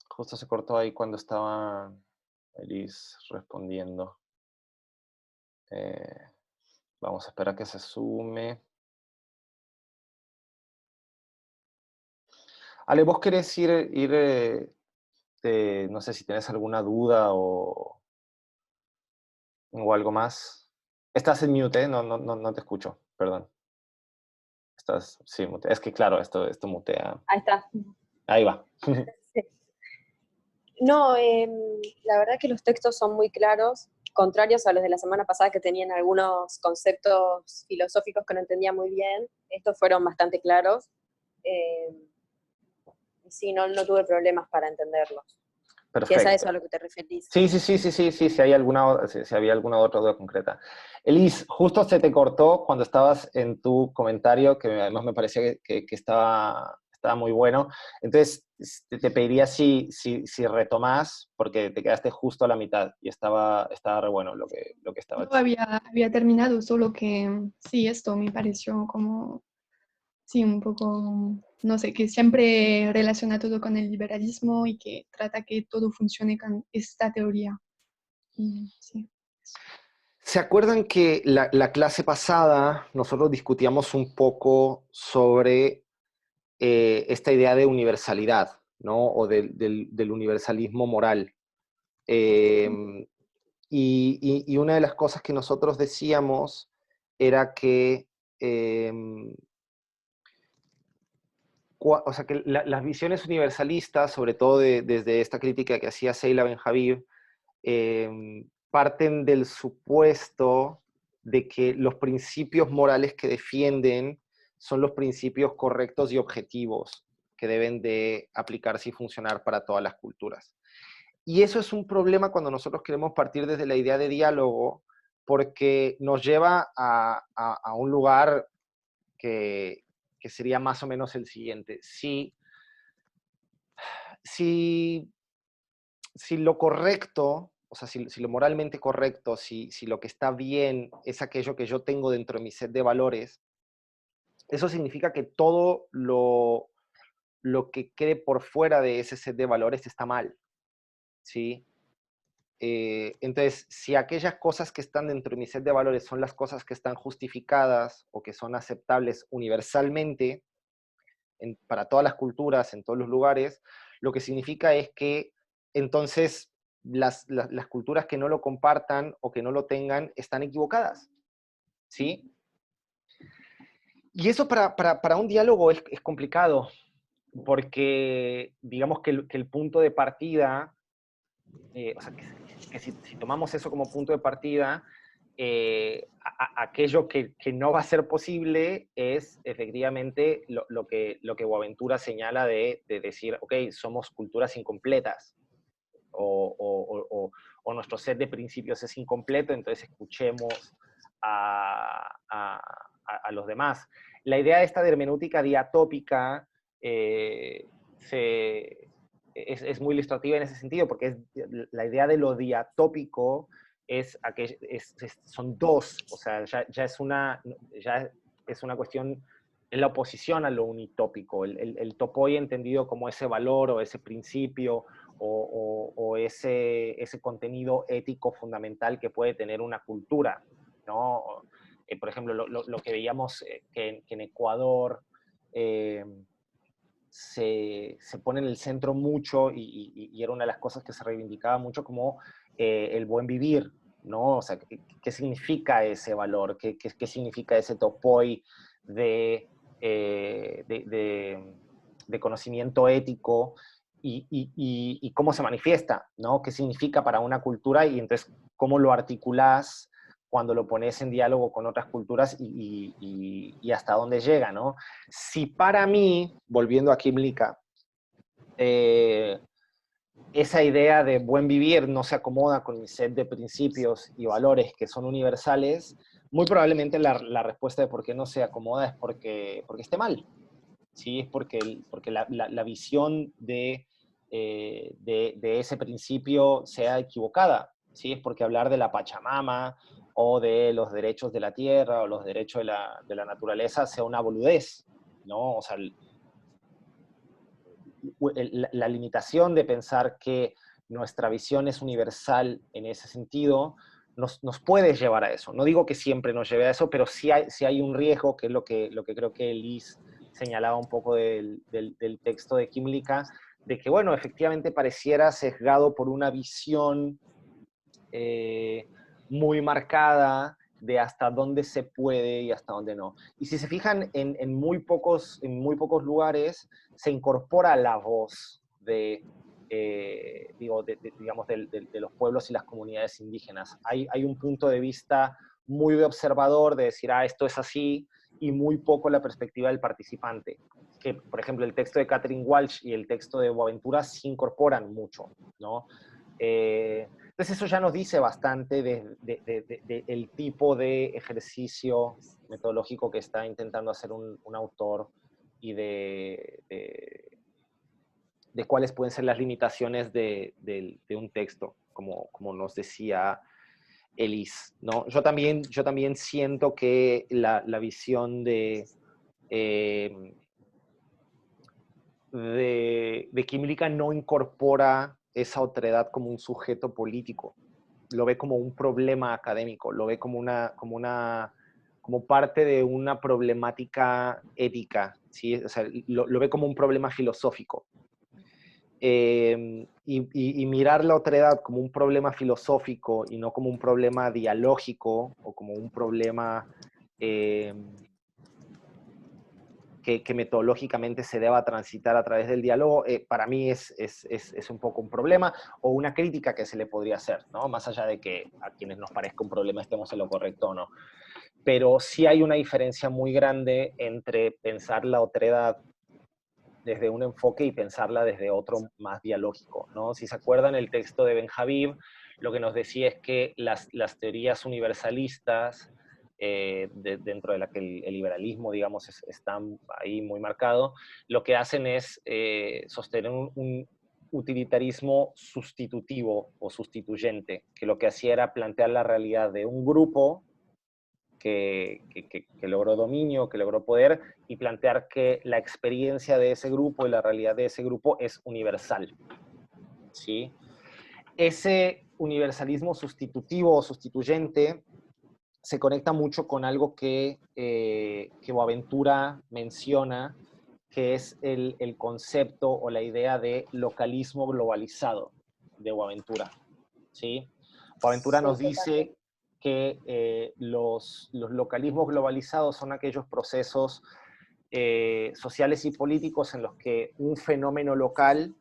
Justo se cortó ahí cuando estaba Elis respondiendo. Eh, Vamos a esperar a que se sume. Ale, ¿vos querés no sé si tenés alguna duda o algo más? Estás en mute, ¿eh? No te escucho, perdón. Estás, sí, mute. Es que claro, esto mutea. Ahí está. Ahí va. Sí. No, la verdad que los textos son muy claros, contrarios a los de la semana pasada que tenían algunos conceptos filosóficos que no entendía muy bien. Estos fueron bastante claros. Eh, y sí, no tuve problemas para entenderlos. Si es a eso Perfecto. a lo que te referís. Sí, si había alguna otra duda concreta. Elis, justo se te cortó cuando estabas en tu comentario, que además me parecía que estaba muy bueno. Entonces, te pediría si retomás, porque te quedaste justo a la mitad y estaba re bueno lo que estaba No diciendo. había terminado, solo que sí, esto me pareció como, sí, un poco, no sé, que siempre relaciona todo con el liberalismo y que trata que todo funcione con esta teoría. Y sí. ¿Se acuerdan que la clase pasada nosotros discutíamos un poco sobre esta idea de universalidad, ¿no? O del universalismo moral? Eh, y una de las cosas que nosotros decíamos era que, eh, o sea, que las visiones universalistas, sobre todo desde esta crítica que hacía Seila Benhabib, parten del supuesto de que los principios morales que defienden son los principios correctos y objetivos que deben de aplicarse y funcionar para todas las culturas. Y eso es un problema cuando nosotros queremos partir desde la idea de diálogo, porque nos lleva a un lugar que sería más o menos el siguiente. Si, si lo correcto, o sea, si lo moralmente correcto, si lo que está bien es aquello que yo tengo dentro de mi set de valores, eso significa que todo lo que quede por fuera de ese set de valores está mal, ¿sí? Entonces, si aquellas cosas que están dentro de mi set de valores son las cosas que están justificadas o que son aceptables universalmente para todas las culturas, en todos los lugares, lo que significa es que entonces las culturas que no lo compartan o que no lo tengan están equivocadas, ¿sí? Y eso para un diálogo es complicado, porque digamos que el punto de partida, o sea, que si tomamos eso como punto de partida, aquello que no va a ser posible es efectivamente lo que Boaventura señala de decir, ok, somos culturas incompletas, o nuestro set de principios es incompleto, entonces escuchemos a los demás. La idea de esta de hermenéutica diatópica es muy ilustrativa en ese sentido, porque la idea de lo diatópico son dos, o sea, ya es una cuestión, es la oposición a lo unitópico, el topoi entendido como ese valor o ese principio o ese contenido ético fundamental que puede tener una cultura, ¿no? Por ejemplo, lo que veíamos que en Ecuador se pone en el centro mucho y era una de las cosas que se reivindicaba mucho como el buen vivir, ¿no? O sea, ¿qué significa ese valor? ¿Qué significa ese topoi de, eh, de, de, de conocimiento ético y cómo se manifiesta, ¿no? ¿Qué significa para una cultura y entonces cómo lo articulás cuando lo pones en diálogo con otras culturas y hasta dónde llega, ¿no? Si para mí, volviendo a Kimlicka, esa idea de buen vivir no se acomoda con mi set de principios y valores que son universales, muy probablemente la respuesta de por qué no se acomoda es porque esté mal. ¿Sí? Es porque la visión de ese principio sea equivocada. ¿Sí? Es porque hablar de la Pachamama o de los derechos de la tierra o los derechos de la naturaleza sea una boludez, ¿no? O sea, la limitación de pensar que nuestra visión es universal en ese sentido nos puede llevar a eso. No digo que siempre nos lleve a eso, pero sí hay un riesgo, que es lo que creo que Liz señalaba un poco del texto de Kymlicka, de que, bueno, efectivamente pareciera sesgado por una visión muy marcada de hasta dónde se puede y hasta dónde no. Y si se fijan, en muy pocos lugares se incorpora la voz de, digamos, de los pueblos y las comunidades indígenas. Hay un punto de vista muy de observador, de decir, esto es así, y muy poco la perspectiva del participante. Que, por ejemplo, el texto de Catherine Walsh y el texto de Boaventura se incorporan mucho, ¿no? Entonces eso ya nos dice bastante del tipo de ejercicio metodológico que está intentando hacer un autor y de cuáles pueden ser las limitaciones de un texto, como nos decía Elis, ¿no? Yo también siento que la visión de Kymlicka no incorpora esa otredad como un sujeto político, lo ve como un problema académico, lo ve como parte de una problemática ética, ¿sí? O sea, lo ve como un problema filosófico. Y mirar la otredad como un problema filosófico y no como un problema dialógico o como un problema que metodológicamente se deba transitar a través del diálogo, para mí es un poco un problema o una crítica que se le podría hacer, ¿no? Más allá de que a quienes nos parezca un problema estemos en lo correcto o no. Pero sí hay una diferencia muy grande entre pensar la otredad desde un enfoque y pensarla desde otro más dialógico, ¿no? Si se acuerdan, el texto de Benjavib lo que nos decía es que las teorías universalistas, dentro de la que el liberalismo, digamos, está ahí muy marcado, lo que hacen es sostener un utilitarismo sustitutivo o sustituyente, que lo que hacía era plantear la realidad de un grupo que logró dominio, que logró poder, y plantear que la experiencia de ese grupo y la realidad de ese grupo es universal, ¿sí? Ese universalismo sustitutivo o sustituyente se conecta mucho con algo que Boaventura menciona, que es el concepto o la idea de localismo globalizado de Boaventura, ¿sí? Boaventura nos dice que los localismos globalizados son aquellos procesos sociales y políticos en los que un fenómeno local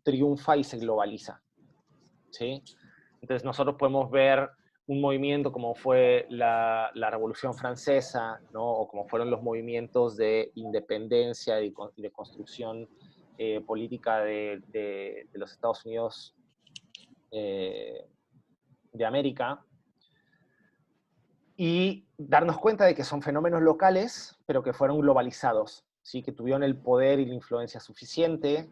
triunfa y se globaliza, ¿sí? Entonces nosotros podemos ver un movimiento como fue la Revolución Francesa, ¿no? O como fueron los movimientos de independencia y de construcción política de los Estados Unidos de América, y darnos cuenta de que son fenómenos locales, pero que fueron globalizados, ¿sí? Que tuvieron el poder y la influencia suficiente,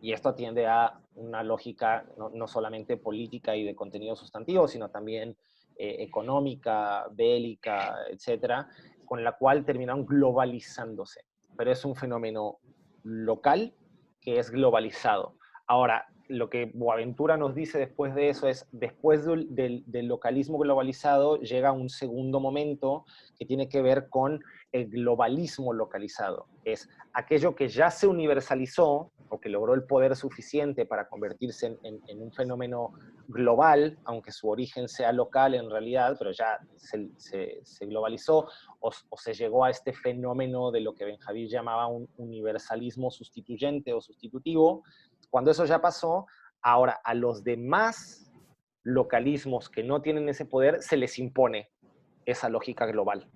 y esto atiende a una lógica no solamente política y de contenido sustantivo, sino también económica, bélica, etcétera, con la cual terminaron globalizándose. Pero es un fenómeno local que es globalizado. Ahora, lo que Boaventura nos dice después de eso es, después del localismo globalizado llega un segundo momento que tiene que ver con el globalismo localizado. Es aquello que ya se universalizó o que logró el poder suficiente para convertirse en un fenómeno global, aunque su origen sea local en realidad, pero ya se globalizó o se llegó a este fenómeno de lo que Benjavir llamaba un universalismo sustituyente o sustitutivo. Cuando eso ya pasó, ahora a los demás localismos que no tienen ese poder se les impone esa lógica global,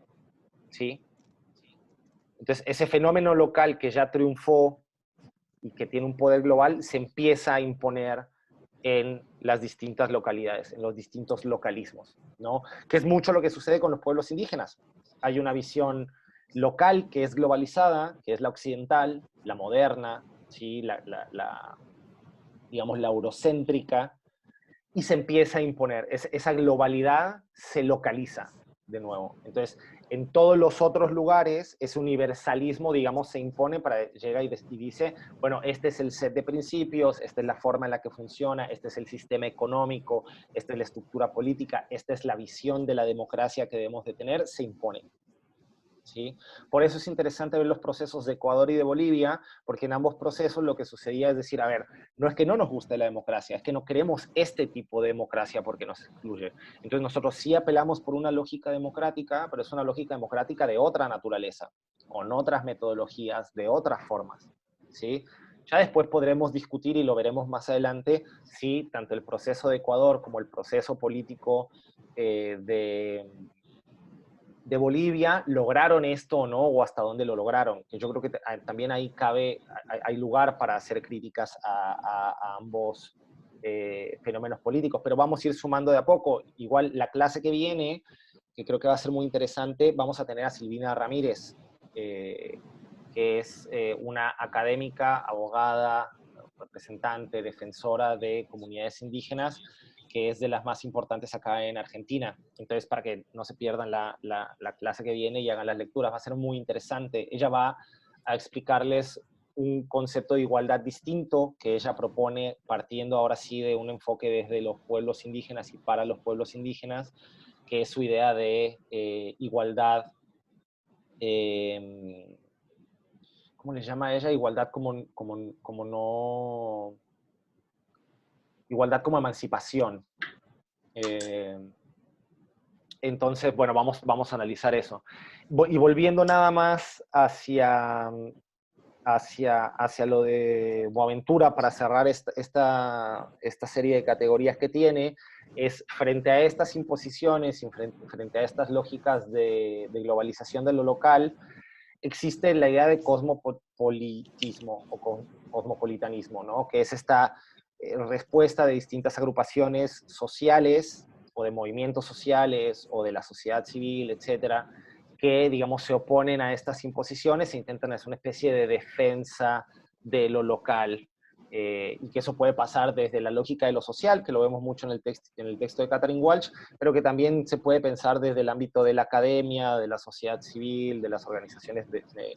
¿sí? Entonces, ese fenómeno local que ya triunfó y que tiene un poder global se empieza a imponer en las distintas localidades, en los distintos localismos, ¿no? Que es mucho lo que sucede con los pueblos indígenas. Hay una visión local que es globalizada, que es la occidental, la moderna, ¿sí? Digamos, la eurocéntrica, y se empieza a imponer. Esa globalidad se localiza. de nuevo. Entonces, en todos los otros lugares, ese universalismo, digamos, se impone para llegar y dice, bueno, este es el set de principios, esta es la forma en la que funciona, este es el sistema económico, esta es la estructura política, esta es la visión de la democracia que debemos de tener, se impone. ¿Sí? Por eso es interesante ver los procesos de Ecuador y de Bolivia, porque en ambos procesos lo que sucedía es decir, a ver, no es que no nos guste la democracia, es que no queremos este tipo de democracia porque nos excluye. Entonces nosotros sí apelamos por una lógica democrática, pero es una lógica democrática de otra naturaleza, con otras metodologías, de otras formas. ¿Sí? Ya después podremos discutir, y lo veremos más adelante, si tanto el proceso de Ecuador como el proceso político de Bolivia lograron esto o no, o hasta dónde lo lograron. Que yo creo que también ahí hay lugar para hacer críticas a ambos fenómenos políticos, pero vamos a ir sumando de a poco. Igual la clase que viene, que creo que va a ser muy interesante, vamos a tener a Silvina Ramírez, que es una académica, abogada, representante, defensora de comunidades indígenas, que es de las más importantes acá en Argentina. Entonces, para que no se pierdan la clase que viene y hagan las lecturas, va a ser muy interesante. Ella va a explicarles un concepto de igualdad distinto que ella propone, partiendo ahora sí de un enfoque desde los pueblos indígenas y para los pueblos indígenas, que es su idea de igualdad, ¿cómo le llama a ella? Igualdad como no... Igualdad como emancipación. Entonces, bueno, vamos a analizar eso. Y volviendo nada más hacia lo de Boaventura, para cerrar esta serie de categorías que tiene, es frente a estas imposiciones y frente a estas lógicas de globalización de lo local, existe la idea de cosmopolitismo o cosmopolitanismo, ¿no? Que es esta respuesta de distintas agrupaciones sociales o de movimientos sociales o de la sociedad civil, etcétera, que, digamos, se oponen a estas imposiciones e intentan hacer una especie de defensa de lo local. Y que eso puede pasar desde la lógica de lo social, que lo vemos mucho en el texto de Katharine Walsh, pero que también se puede pensar desde el ámbito de la academia, de la sociedad civil, de las organizaciones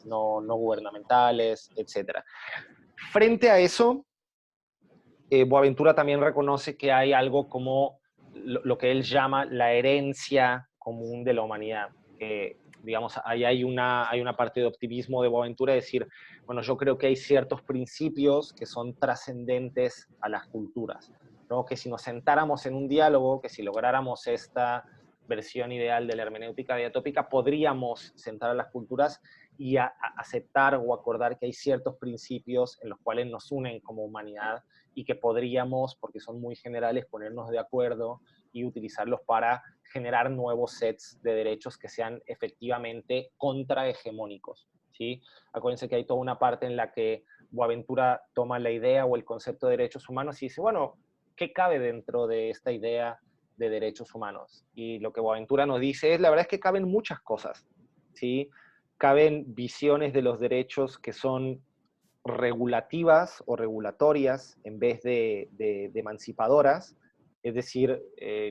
no gubernamentales, etc. Frente a eso, Boaventura también reconoce que hay algo como lo que él llama la herencia común de la humanidad, que, digamos, ahí hay una parte de optimismo de Boaventura, de decir, bueno, yo creo que hay ciertos principios que son trascendentes a las culturas, ¿no? Que si nos sentáramos en un diálogo, que si lográramos esta versión ideal de la hermenéutica diatópica, podríamos sentar a las culturas y aceptar o acordar que hay ciertos principios en los cuales nos unen como humanidad y que podríamos, porque son muy generales, ponernos de acuerdo y utilizarlos para generar nuevos sets de derechos que sean efectivamente contrahegemónicos, ¿sí? Acuérdense que hay toda una parte en la que Boaventura toma la idea o el concepto de derechos humanos y dice, bueno, ¿qué cabe dentro de esta idea de derechos humanos? Y lo que Boaventura nos dice es, la verdad es que caben muchas cosas, ¿sí? Caben visiones de los derechos que son regulativas o regulatorias en vez de emancipadoras, es decir,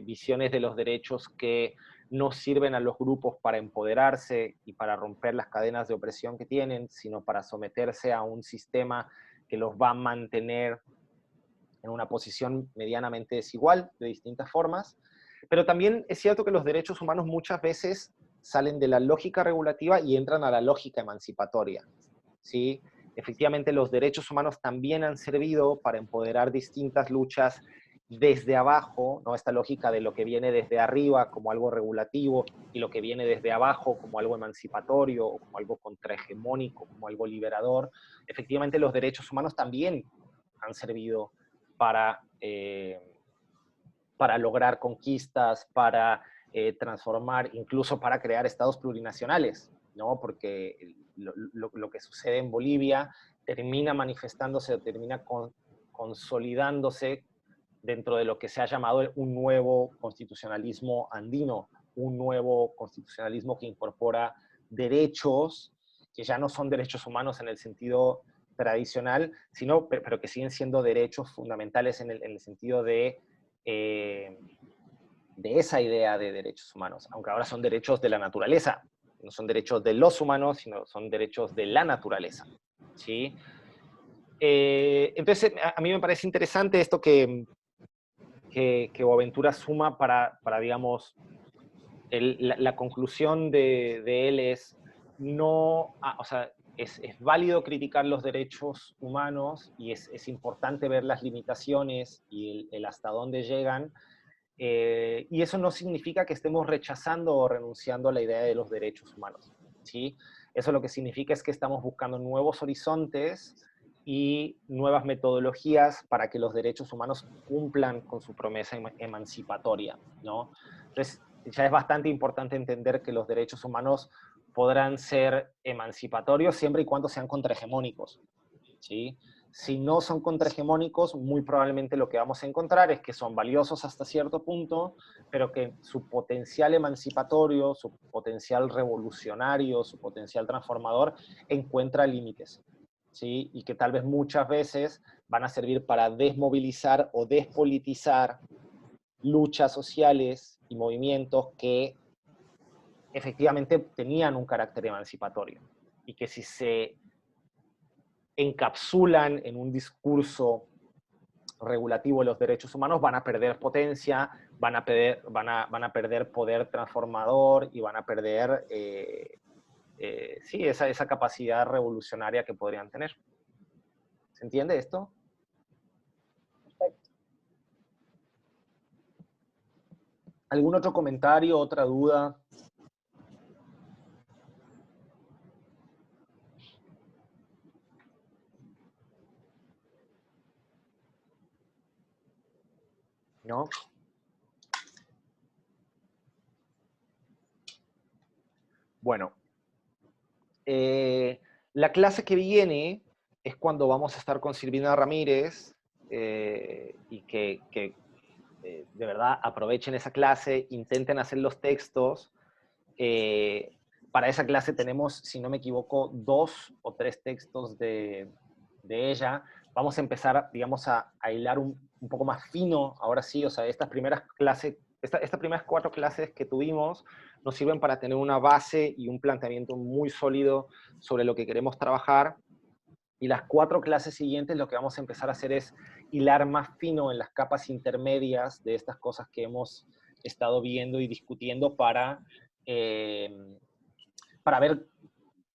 visiones de los derechos que no sirven a los grupos para empoderarse y para romper las cadenas de opresión que tienen, sino para someterse a un sistema que los va a mantener en una posición medianamente desigual de distintas formas. Pero también es cierto que los derechos humanos muchas veces salen de la lógica regulativa y entran a la lógica emancipatoria, ¿sí? Efectivamente, los derechos humanos también han servido para empoderar distintas luchas desde abajo, ¿no? Esta lógica de lo que viene desde arriba como algo regulativo y lo que viene desde abajo como algo emancipatorio, o como algo contrahegemónico, como algo liberador. Efectivamente, los derechos humanos también han servido para lograr conquistas, para transformar, incluso para crear estados plurinacionales, ¿no? Porque lo que sucede en Bolivia termina manifestándose, termina consolidándose dentro de lo que se ha llamado un nuevo constitucionalismo andino, un nuevo constitucionalismo que incorpora derechos que ya no son derechos humanos en el sentido tradicional, sino, pero que siguen siendo derechos fundamentales en el sentido de de esa idea de derechos humanos, aunque ahora son derechos de la naturaleza, no son derechos de los humanos, sino son derechos de la naturaleza, ¿sí? Entonces, a mí me parece interesante esto que Boaventura suma para digamos, la conclusión de él es, no, o sea, es válido criticar los derechos humanos y es importante ver las limitaciones y el hasta dónde llegan, y eso no significa que estemos rechazando o renunciando a la idea de los derechos humanos, ¿sí? Eso lo que significa es que estamos buscando nuevos horizontes y nuevas metodologías para que los derechos humanos cumplan con su promesa emancipatoria, ¿no? Entonces, ya es bastante importante entender que los derechos humanos podrán ser emancipatorios siempre y cuando sean contrahegemónicos, ¿sí? Si no son contrahegemónicos, muy probablemente lo que vamos a encontrar es que son valiosos hasta cierto punto, pero que su potencial emancipatorio, su potencial revolucionario, su potencial transformador encuentra límites, ¿sí? Y que tal vez muchas veces van a servir para desmovilizar o despolitizar luchas sociales y movimientos que efectivamente tenían un carácter emancipatorio y que si se encapsulan en un discurso regulativo de los derechos humanos van a perder potencia, van a perder poder transformador y van a perder sí, esa capacidad revolucionaria que podrían tener. ¿Se entiende esto? Perfecto. ¿Algún otro comentario, otra duda? ¿No? Bueno, la clase que viene es cuando vamos a estar con Silvina Ramírez y que de verdad aprovechen esa clase, intenten hacer los textos. Para esa clase tenemos, si no me equivoco, 2 o 3 textos de ella. Vamos a empezar, digamos, a hilar un poco más fino, ahora sí, o sea, estas primeras clases, estas primeras 4 clases que tuvimos nos sirven para tener una base y un planteamiento muy sólido sobre lo que queremos trabajar. Y las 4 clases siguientes lo que vamos a empezar a hacer es hilar más fino en las capas intermedias de estas cosas que hemos estado viendo y discutiendo para ver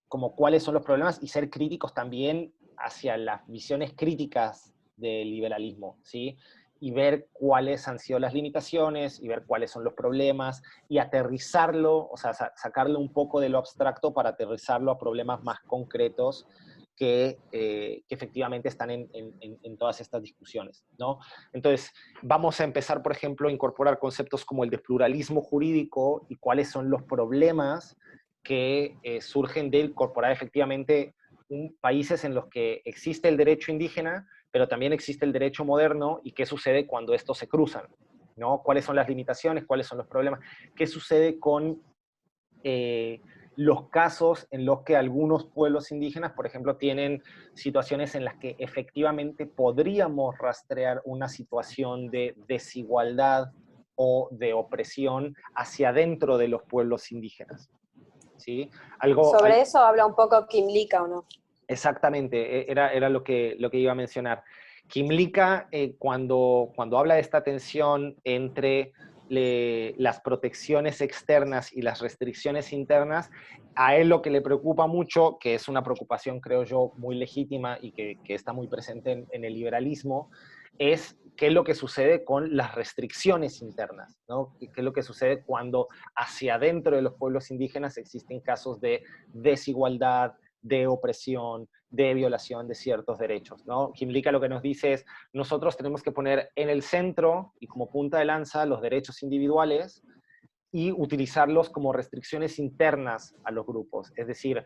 como cuáles son los problemas y ser críticos también hacia las visiones críticas del liberalismo, ¿sí? Y ver cuáles han sido las limitaciones, y ver cuáles son los problemas, y aterrizarlo, o sea, sacarlo un poco de lo abstracto para aterrizarlo a problemas más concretos que efectivamente están en todas estas discusiones, ¿no? Entonces, vamos a empezar, por ejemplo, a incorporar conceptos como el de pluralismo jurídico y cuáles son los problemas que surgen de incorporar efectivamente países en los que existe el derecho indígena, pero también existe el derecho moderno, y qué sucede cuando estos se cruzan, ¿no? ¿Cuáles son las limitaciones? ¿Cuáles son los problemas? ¿Qué sucede con los casos en los que algunos pueblos indígenas, por ejemplo, tienen situaciones en las que efectivamente podríamos rastrear una situación de desigualdad o de opresión hacia dentro de los pueblos indígenas? ¿Sí? Sobre eso habla un poco Quimlica, ¿o no? Exactamente, era lo que iba a mencionar. Quimlica, cuando habla de esta tensión entre las protecciones externas y las restricciones internas, a él lo que le preocupa mucho, que es una preocupación, creo yo, muy legítima y que está muy presente en el liberalismo, es qué es lo que sucede con las restricciones internas, ¿no? ¿Qué es lo que sucede cuando hacia adentro de los pueblos indígenas existen casos de desigualdad, de opresión, de violación de ciertos derechos, ¿no? Quimlica lo que nos dice es, nosotros tenemos que poner en el centro y como punta de lanza los derechos individuales y utilizarlos como restricciones internas a los grupos. Es decir,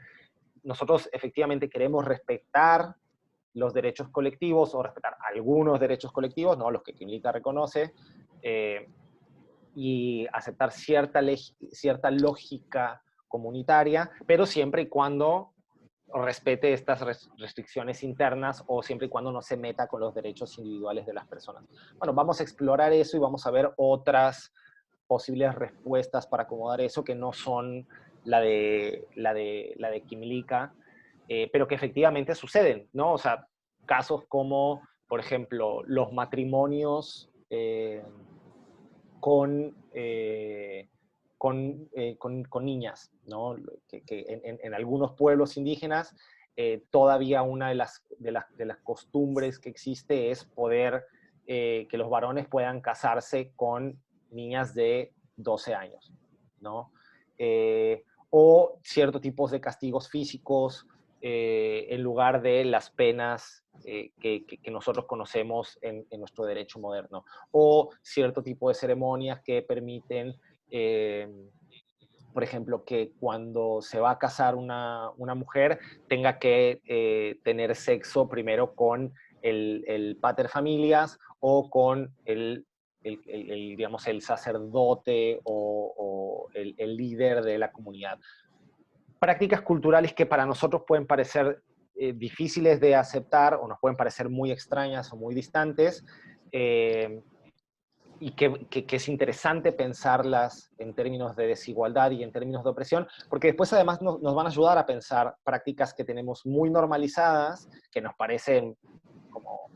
nosotros efectivamente queremos respetar los derechos colectivos o respetar algunos derechos colectivos, ¿no? Los que Quimlica reconoce, y aceptar cierta lógica comunitaria, pero siempre y cuando respete estas restricciones internas o siempre y cuando no se meta con los derechos individuales de las personas. Bueno, vamos a explorar eso y vamos a ver otras posibles respuestas para acomodar eso que no son la de Quimilica, pero que efectivamente suceden, ¿no? O sea, casos como, por ejemplo, los matrimonios con niñas, ¿no? Que en algunos pueblos indígenas todavía una de las costumbres que existe es poder que los varones puedan casarse con niñas de 12 años, ¿no? O ciertos tipos de castigos físicos en lugar de las penas que nosotros conocemos en nuestro derecho moderno, o cierto tipo de ceremonias que permiten, por ejemplo, que cuando se va a casar una mujer tenga que tener sexo primero con el pater familias o con digamos, el sacerdote o el líder de la comunidad. Prácticas culturales que para nosotros pueden parecer difíciles de aceptar o nos pueden parecer muy extrañas o muy distantes, y que es interesante pensarlas en términos de desigualdad y en términos de opresión, porque después además nos van a ayudar a pensar prácticas que tenemos muy normalizadas, que nos parecen como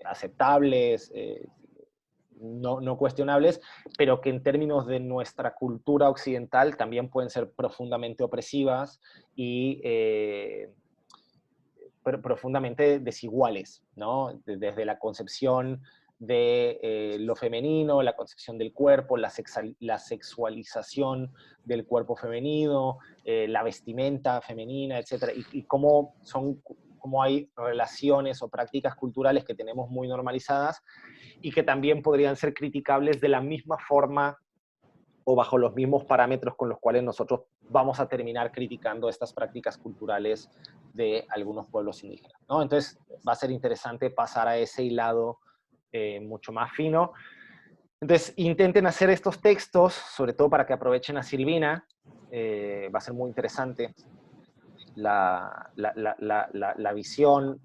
aceptables, no cuestionables, pero que en términos de nuestra cultura occidental también pueden ser profundamente opresivas y profundamente desiguales, ¿no? Desde la concepción de lo femenino, la concepción del cuerpo, la sexualización del cuerpo femenino, la vestimenta femenina, etc. Y cómo hay relaciones o prácticas culturales que tenemos muy normalizadas y que también podrían ser criticables de la misma forma o bajo los mismos parámetros con los cuales nosotros vamos a terminar criticando estas prácticas culturales de algunos pueblos indígenas, ¿no? Entonces va a ser interesante pasar a ese hilado mucho más fino. Entonces intenten hacer estos textos, sobre todo para que aprovechen a Silvina, va a ser muy interesante la visión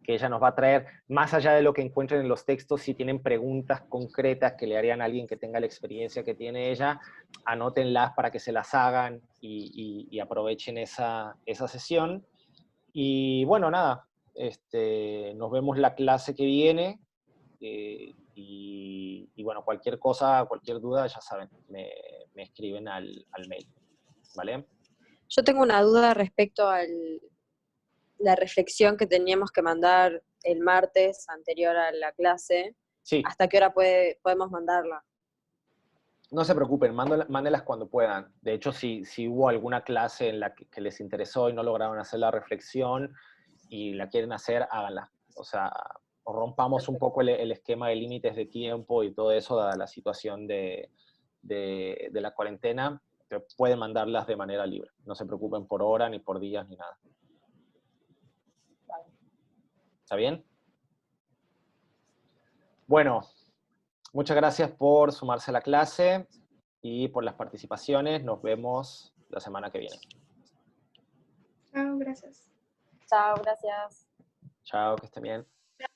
que ella nos va a traer, más allá de lo que encuentren en los textos. Si tienen preguntas concretas que le harían a alguien que tenga la experiencia que tiene ella, anótenlas para que se las hagan y aprovechen esa sesión. Y bueno, nada, nos vemos la clase que viene, y bueno, cualquier cosa, cualquier duda, ya saben, me escriben al mail, ¿vale? Yo tengo una duda respecto a la reflexión que teníamos que mandar el martes anterior a la clase. Sí. ¿Hasta qué hora podemos mandarla? No se preocupen, mándenlas cuando puedan. De hecho, si hubo alguna clase en la que les interesó y no lograron hacer la reflexión y la quieren hacer, háganla. O sea, rompamos un poco el esquema de límites de tiempo y todo eso, dada la situación de la cuarentena, pero pueden mandarlas de manera libre. No se preocupen por hora, ni por días, ni nada. ¿Está bien? Bueno, muchas gracias por sumarse a la clase y por las participaciones. Nos vemos la semana que viene. Chao, gracias. Chao, gracias. Chao, que estén bien.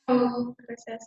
Chao, gracias.